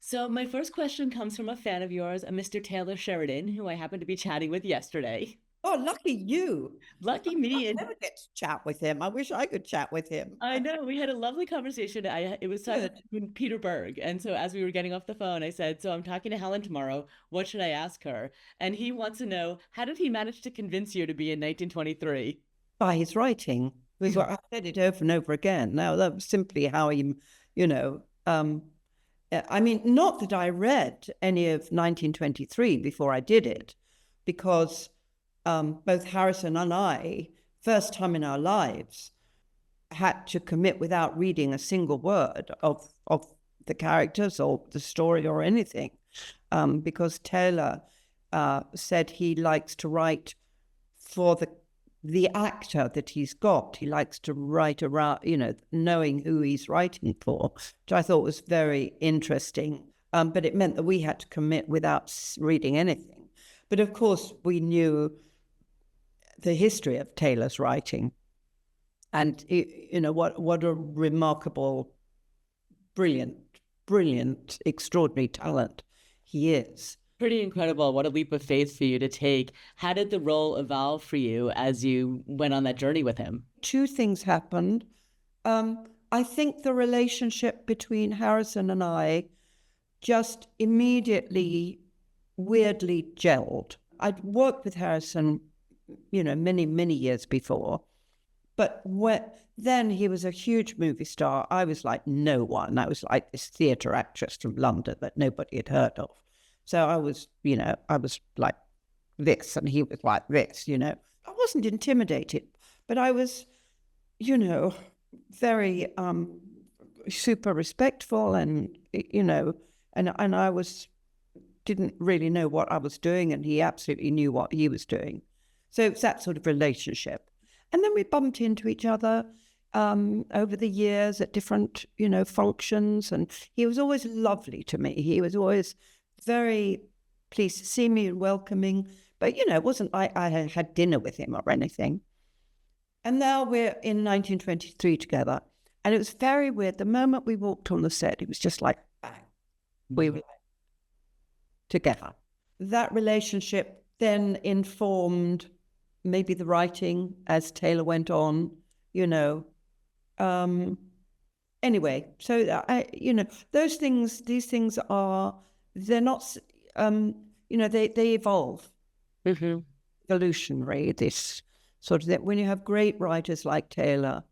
So my first question comes from a fan of yours, a Mr. Taylor Sheridan, who I happened to be chatting with yesterday. Oh, lucky you. Lucky I me. And never get to chat with him. I wish I could chat with him. I know we had a lovely conversation. It was talking Good. to Peter Berg. And so as we were getting off the phone, I said, so I'm talking to Helen tomorrow. What should I ask her? And he wants to know, how did he manage to convince you to be in 1923? By his writing. Because I've said it over and over again. Now, that was simply how he, you know, I mean, not that I read any of 1923 before I did it, because both Harrison and I, first time in our lives, had to commit without reading a single word of the characters or the story or anything, because Taylor said he likes to write for the actor that he's got. He likes to write around, knowing who he's writing for, which I thought was very interesting. But it meant that we had to commit without reading anything. But of course, we knew the history of Taylor's writing. And, what a remarkable, brilliant, extraordinary talent he is. Pretty incredible. What a leap of faith for you to take. How did the role evolve for you as you went on that journey with him? Two things happened. I think the relationship between Harrison and I just immediately, weirdly gelled. I'd worked with Harrison, many, many years before. But then he was a huge movie star. I was like no one. I was like this theatre actress from London that nobody had heard of. So I was like this and he was like this, I wasn't intimidated, but I was, very super respectful and, and I didn't really know what I was doing and he absolutely knew what he was doing. So it's that sort of relationship. And then we bumped into each other over the years at different, functions. And he was always lovely to me. He was always very pleased to see me and welcoming. But, it wasn't like I had dinner with him or anything. And now we're in 1923 together. And it was very weird. The moment we walked on the set, it was just like, bang, we were together. That relationship then informed maybe the writing as Taylor went on, Anyway, so these things they're not, they evolve. Mm-hmm. Evolutionary, this sort of that. When you have great writers like Taylor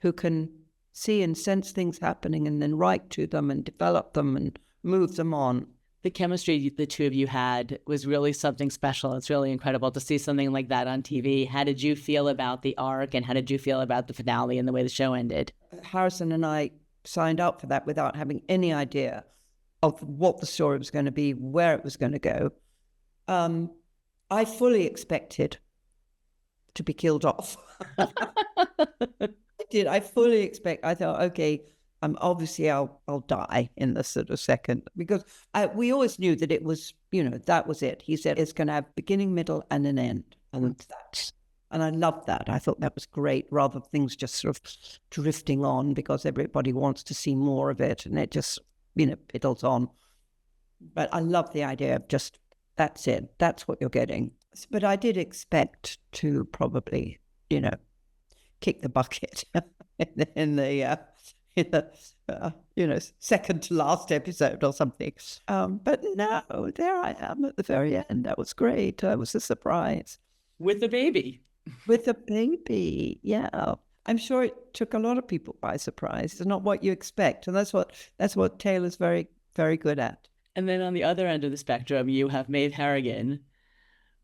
who can see and sense things happening and then write to them and develop them and move them on. The chemistry the two of you had was really something special. It's really incredible to see something like that on TV. How did you feel about the arc and how did you feel about the finale and the way the show ended? Harrison and I signed up for that without having any idea of what the story was going to be, where it was going to go. I fully expected to be killed off. I did. I fully expect. I thought, okay, obviously I'll die in the sort of second, because we always knew that it was, that was it. He said it's going to have beginning, middle, and an end, and I loved that. I thought that was great, rather than things just sort of drifting on because everybody wants to see more of it, and it just piddles on. But I love the idea of just that's it. That's what you're getting. But I did expect to probably, kick the bucket in the second to last episode or something. But no, there I am at the very end. That was great. That was a surprise. With the baby. With the baby, yeah. I'm sure it took a lot of people by surprise. It's not what you expect. And that's what Taylor's very, very good at. And then on the other end of the spectrum, you have Maeve Harrigan,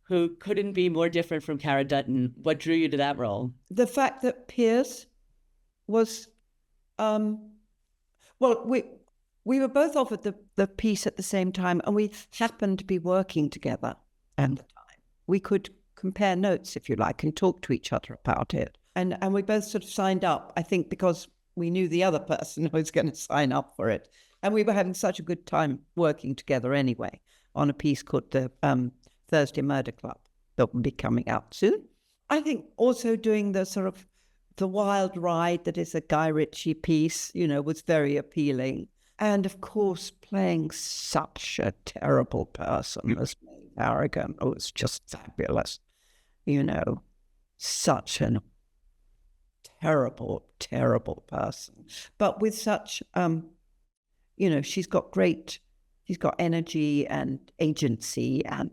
who couldn't be more different from Cara Dutton. What drew you to that role? The fact that Pierce was, we were both offered the piece at the same time, and we happened to be working together at the time. We could compare notes, if you like, and talk to each other about it. And we both sort of signed up, I think, because we knew the other person who was going to sign up for it. And we were having such a good time working together anyway on a piece called the Thursday Murder Club that will be coming out soon. I think also doing the sort of the wild ride that is a Guy Ritchie piece, was very appealing. And of course, playing such a terrible person as Maeve Harrigan was just fabulous. You know, such a terrible, terrible person, but with such, you know, she's got energy and agency and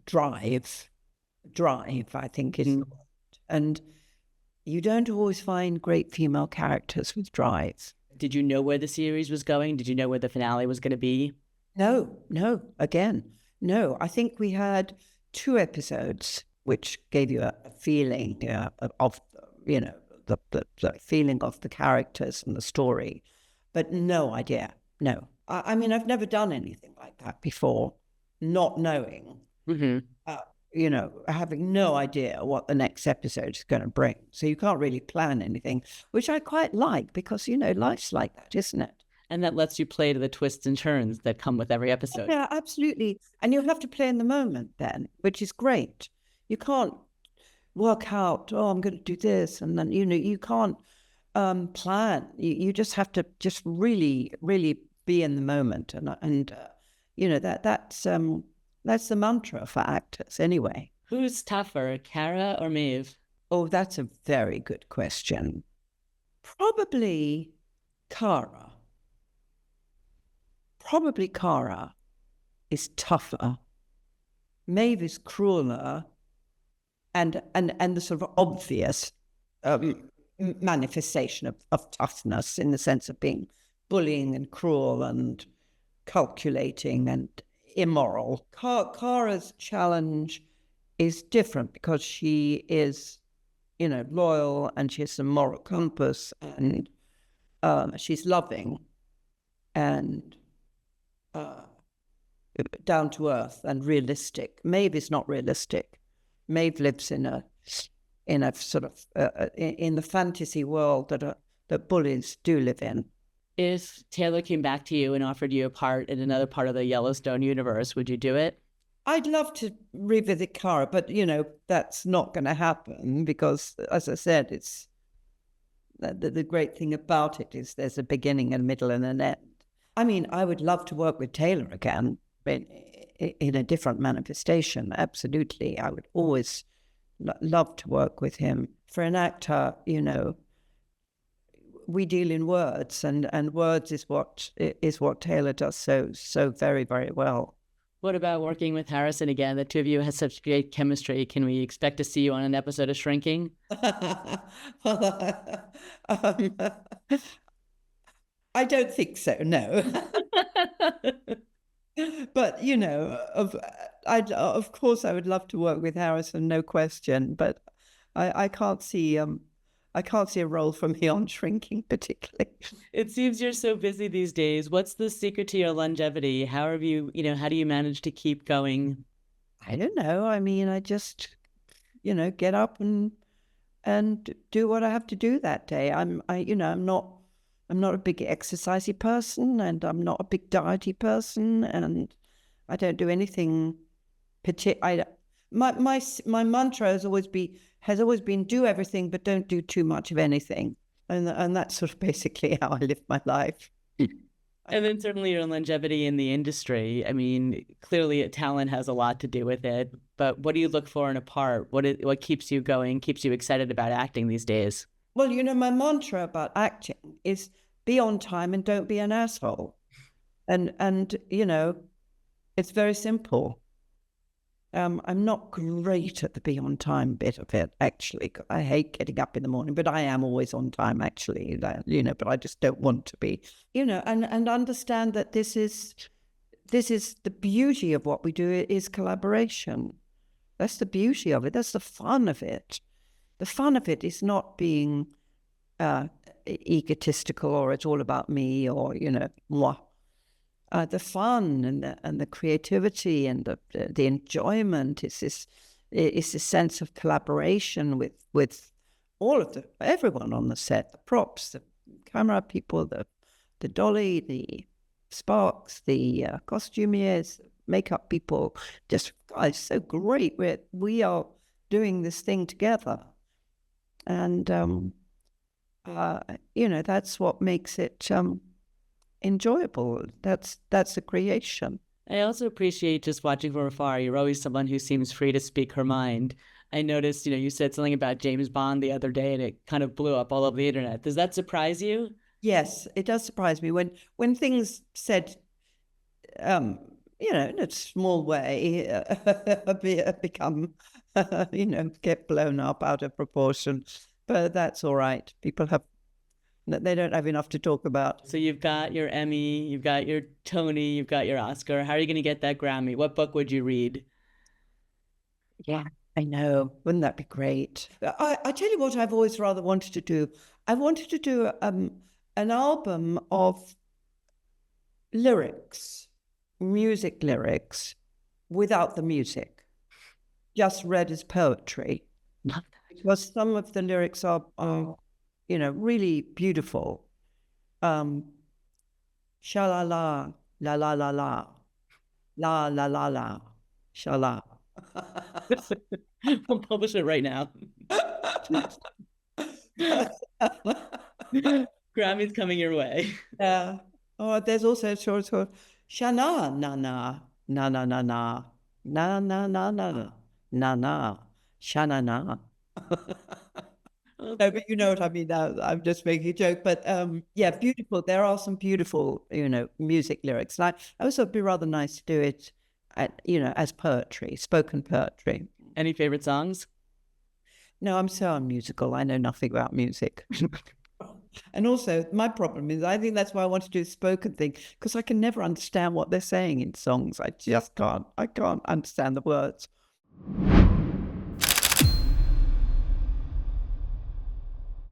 drive. I think is the word. And you don't always find great female characters with drive. Did you know where the series was going? Did you know where the finale was going to be? No. I think we had 2 episodes, which gave you a feeling of, you know, the feeling of the characters and the story, but no idea. No, I mean, I've never done anything like that before, not knowing, you know, having no idea what the next episode is going to bring. So you can't really plan anything, which I quite like because, you know, life's like that, isn't it? And that lets you play to the twists and turns that come with every episode. Yeah, absolutely. And you have to play in the moment then, which is great. You can't work out, oh, I'm going to do this. And then, you know, you can't plan. You just have to just really, really be in the moment. And you know, that's the mantra for actors anyway. Who's tougher, Cara or Maeve? Oh, that's a very good question. Probably Cara. Probably Cara is tougher. Maeve is crueler and the sort of obvious manifestation of toughness in the sense of being bullying and cruel and calculating and immoral. Cara's challenge is different because she is, you know, loyal and she has a moral compass and she's loving and down to earth and realistic. Maeve is not realistic. Maeve lives in a sort of in the fantasy world that bullies do live in. If Taylor came back to you and offered you a part in another part of the Yellowstone universe, would you do it? I'd love to revisit Cara, but, you know, that's not going to happen because, as I said, it's the great thing about it is there's a beginning, a middle, and an end. I mean, I would love to work with Taylor again in a different manifestation. Absolutely. I would always love to work with him. For an actor, you know, we deal in words, and words is what Taylor does so very, very well. What about working with Harrison again? The two of you had such great chemistry. Can we expect to see you on an episode of Shrinking? I don't think so, no. But, you know, of course I would love to work with Harrison, no question. But I can't see a role for me on Shrinking particularly. It seems you're so busy these days. What's the secret to your longevity? How have you, how do you manage to keep going? I don't know. I mean, I just, get up and do what I have to do that day. I'm not a big exercisey person, and I'm not a big diety person, and I don't do anything particular. My mantra has always been do everything, but don't do too much of anything, and that's sort of basically how I live my life. And then certainly your longevity in the industry. I mean, clearly talent has a lot to do with it, but what do you look for in a part? What keeps you going, keeps you excited about acting these days? Well, my mantra about acting is be on time and don't be an asshole. And it's very simple. I'm not great at the be on time bit of it, actually. I hate getting up in the morning, but I am always on time, actually, but I just don't want to be, and understand that this is the beauty of what we do is collaboration. That's the beauty of it. That's the fun of it. The fun of it is not being egotistical or it's all about me or, moi. The fun and the creativity and the enjoyment is this sense of collaboration with all of everyone on the set, the props, the camera people, the dolly, the sparks, the costumiers, makeup people. Just guys, so great. We are doing this thing together, and that's what makes it enjoyable. That's a creation. I also appreciate just watching from afar. You're always someone who seems free to speak her mind. I noticed, you said something about James Bond the other day and it kind of blew up all over the internet. Does that surprise you? Yes, it does surprise me when things said, in a small way, become, get blown up out of proportion. But that's all right. They don't have enough to talk about. So you've got your Emmy, you've got your Tony, you've got your Oscar. How are you going to get that Grammy? What book would you read? Yeah, I know. Wouldn't that be great? I tell you what I've always rather wanted to do. I wanted to do an album of lyrics, music lyrics, without the music, just read as poetry. Because some of the lyrics are really beautiful. Sha-la-la, la-la-la-la, la-la-la-la, sha-la. We'll publish it right now. Grammy's coming your way. Yeah. Oh, there's also a short Shana na na na na na na na na na na na na Shana na. No, but you know what I mean. I'm just making a joke, but yeah, beautiful. There are some beautiful, music lyrics. And I also it'd be rather nice to do it, as poetry, spoken poetry. Any favorite songs? No, I'm so unmusical. I know nothing about music. And also, my problem is, I think that's why I want to do a spoken thing, because I can never understand what they're saying in songs. I just can't. I can't understand the words.